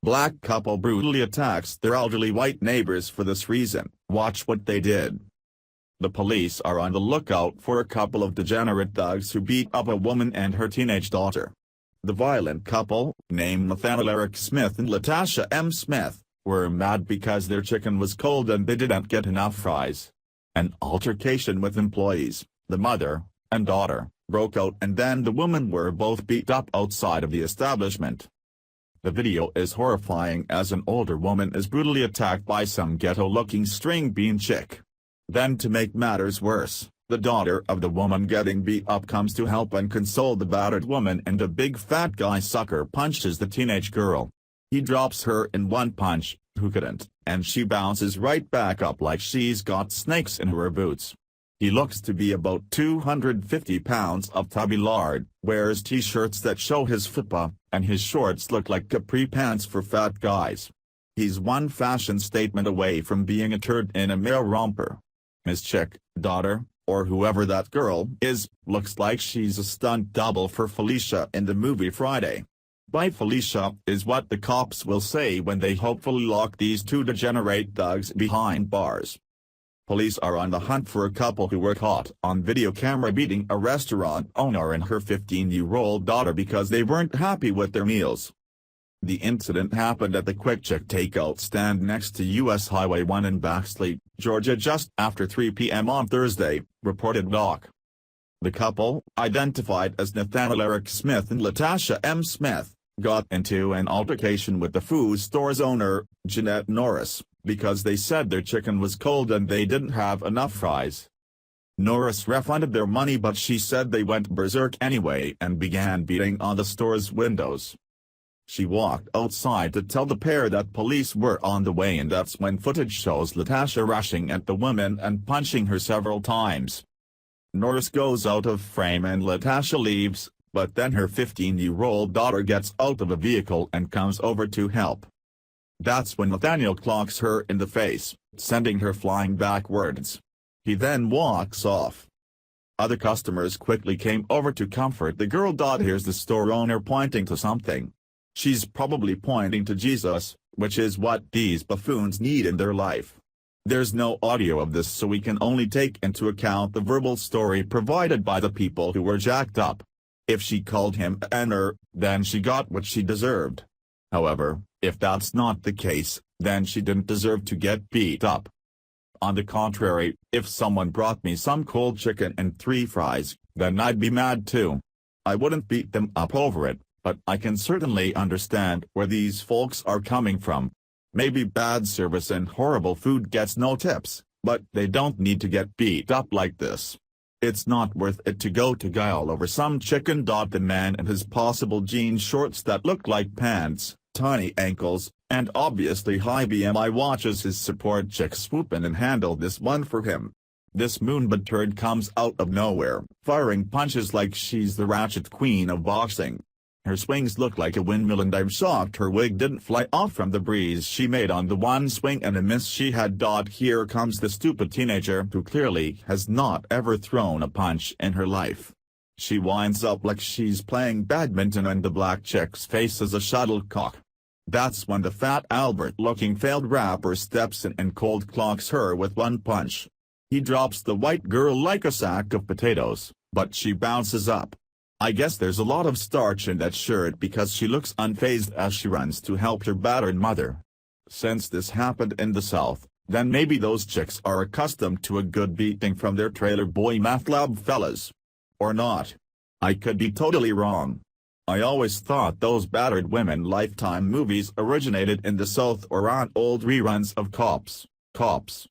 Black couple brutally attacks their elderly white neighbors for this reason. Watch what they did. The police are on the lookout for a couple of degenerate thugs who beat up a woman and her teenage daughter. The violent couple, named Nathaniel Smith and Latasha Smith, were mad because their chicken was cold and they didn't get enough fries. An altercation with employees, the mother and daughter, broke out and then the women were both beat up outside of the establishment. The video is horrifying as an older woman is brutally attacked by some ghetto-looking string bean chick. Then to make matters worse, the daughter of the woman getting beat up comes to help and console the battered woman and a big fat guy sucker punches the teenage girl. He drops her in one punch, who couldn't, and she bounces right back up like she's got snakes in her boots. He looks to be about 250 pounds of tubby lard, wears t-shirts that show his fupa, and his shorts look like Capri pants for fat guys. He's one fashion statement away from being a turd in a male romper. His chick, daughter, or whoever that girl is, looks like she's a stunt double for Felicia in the movie Friday. By Felicia is what the cops will say when they hopefully lock these two degenerate thugs behind bars. Police are on the hunt for a couple who were caught on video camera beating a restaurant owner and her 15-year-old daughter because they weren't happy with their meals. The incident happened at the Quick Chick takeout stand next to US Highway 1 in Baxley, Georgia just after 3 p.m. on Thursday, reported Doc. The couple, identified as Nathaniel Smith and Latasha Smith, got into an altercation with the food store's owner, Jeanette Norris, because they said their chicken was cold and they didn't have enough fries. Norris refunded their money but she said they went berserk anyway and began beating on the store's windows. She walked outside to tell the pair that police were on the way and that's when footage shows Latasha rushing at the woman and punching her several times. Norris goes out of frame and Latasha leaves, but then her 15-year-old daughter gets out of a vehicle and comes over to help. That's when Nathaniel clocks her in the face, sending her flying backwards. He then walks off. Other customers quickly came over to comfort the girl. Here's the store owner pointing to something. She's probably pointing to Jesus, which is what these buffoons need in their life. There's no audio of this so we can only take into account the verbal story provided by the people who were jacked up. If she called him a N-er, then she got what she deserved. However, if that's not the case, then she didn't deserve to get beat up. On the contrary, if someone brought me some cold chicken and 3 fries, then I'd be mad too. I wouldn't beat them up over it, but I can certainly understand where these folks are coming from. Maybe bad service and horrible food gets no tips, but they don't need to get beat up like this. It's not worth it to go to guile over some chicken. The man in his possible jean shorts that look like pants, tiny ankles, and obviously high BMI watches his support chick swoop in and handle this one for him. This moonbud turd comes out of nowhere, firing punches like she's the ratchet queen of boxing. Her swings look like a windmill and I'm shocked her wig didn't fly off from the breeze she made on the one swing and a miss she had. Here comes the stupid teenager who clearly has not ever thrown a punch in her life. She winds up like she's playing badminton and the black chick's face is a shuttlecock. That's when the fat Albert-looking failed rapper steps in and cold clocks her with one punch. He drops the white girl like a sack of potatoes, but she bounces up. I guess there's a lot of starch in that shirt because she looks unfazed as she runs to help her battered mother. Since this happened in the South, then maybe those chicks are accustomed to a good beating from their trailer boy math lab fellas. Or not. I could be totally wrong. I always thought those battered women Lifetime movies originated in the South or on old reruns of Cops.